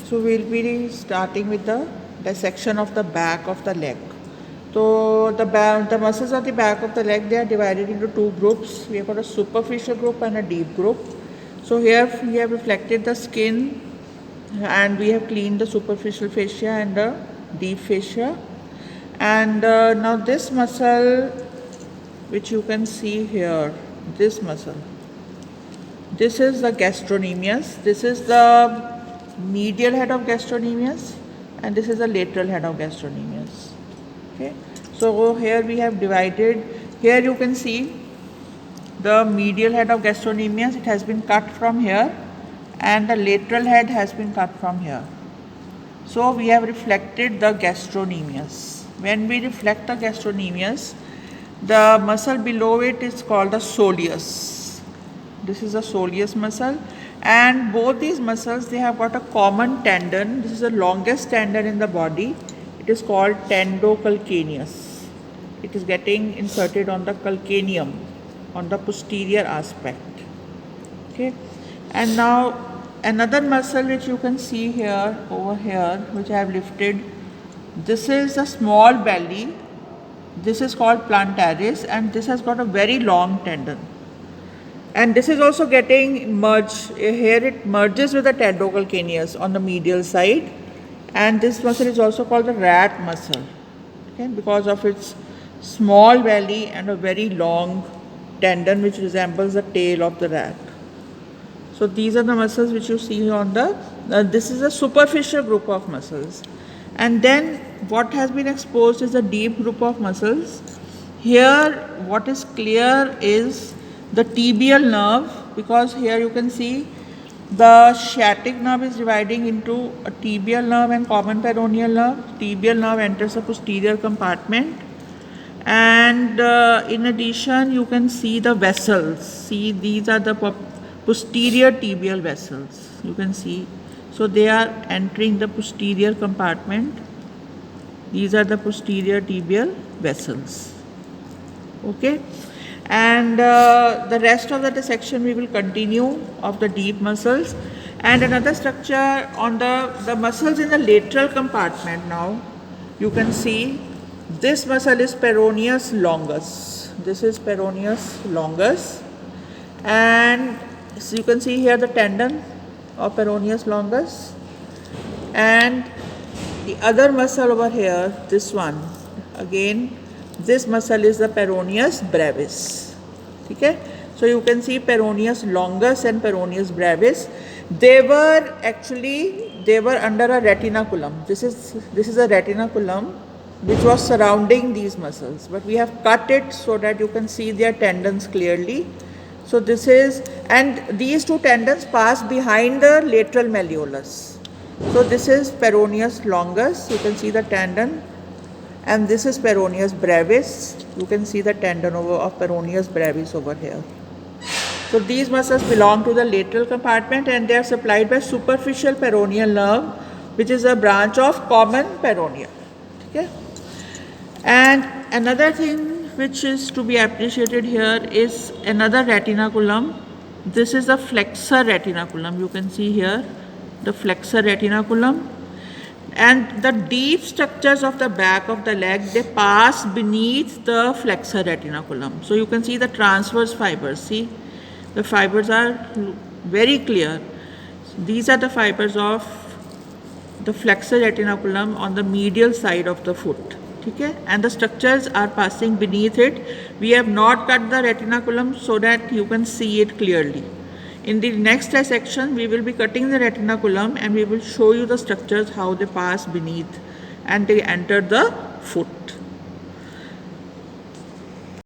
So we'll be starting with the dissection of the back of the leg. So the muscles of the back of the leg, they are divided into two groups. We have got a superficial group and a deep group. So here we have reflected the skin and we have cleaned the superficial fascia and the deep fascia. And now this muscle, which you can see here, this muscle, this is the gastrocnemius. This is the medial head of gastrocnemius and this is the lateral head of gastrocnemius. Okay, so here we have divided. Here you can see the medial head of gastrocnemius. It has been cut from here and the lateral head has been cut from here. So we have reflected the gastrocnemius. When we reflect the gastrocnemius, the muscle below it is called the soleus. This is the soleus muscle, and both these muscles, they have got a common tendon. This is the longest tendon in the body. It is called tendocalcaneus. It is getting inserted on the calcaneum, on the posterior aspect. Okay, and now another muscle which you can see here, over here, which I have lifted, this is a small belly. This is called plantaris and this has got a very long tendon. And this is also getting merged. Here it merges with the tendocalcaneus on the medial side. And this muscle is also called the rat muscle, okay, because of its small belly and a very long tendon which resembles the tail of the rat. So these are the muscles which you see on the, this is a superficial group of muscles. And then what has been exposed is a deep group of muscles. Here what is clear is the tibial nerve, because here you can see the sciatic nerve is dividing into a tibial nerve and common peroneal nerve. Tibial nerve enters the posterior compartment. And in addition you can see the vessels. See, these are the posterior tibial vessels, you can see. So they are entering the posterior compartment. These are the posterior tibial vessels. Okay, and the rest of the dissection we will continue of the deep muscles. And another structure on the muscles in the lateral compartment. Now you can see this muscle is peroneus longus. This is peroneus longus, and so you can see here the tendon of peroneus longus, and the other muscle over here, this one, again this muscle is the peroneus brevis. Okay, so you can see peroneus longus and peroneus brevis. They were under a retinaculum. This is a retinaculum which was surrounding these muscles, but we have cut it so that you can see their tendons clearly. So this is, and these two tendons pass behind the lateral malleolus. So this is peroneus longus, you can see the tendon, and this is peroneus brevis. You can see the tendon of peroneus brevis over here. So these muscles belong to the lateral compartment and they are supplied by superficial peroneal nerve, which is a branch of common peroneal. Okay, and another thing which is to be appreciated here is another retinaculum. This is the flexor retinaculum. You can see here the flexor retinaculum. And the deep structures of the back of the leg, they pass beneath the flexor retinaculum. So you can see the transverse fibers. See, the fibers are very clear. These are the fibers of the flexor retinaculum on the medial side of the foot. Okay, and the structures are passing beneath it. We have not cut the retinaculum so that you can see it clearly. In the next dissection, we will be cutting the retinaculum and we will show you the structures, how they pass beneath and they enter the foot.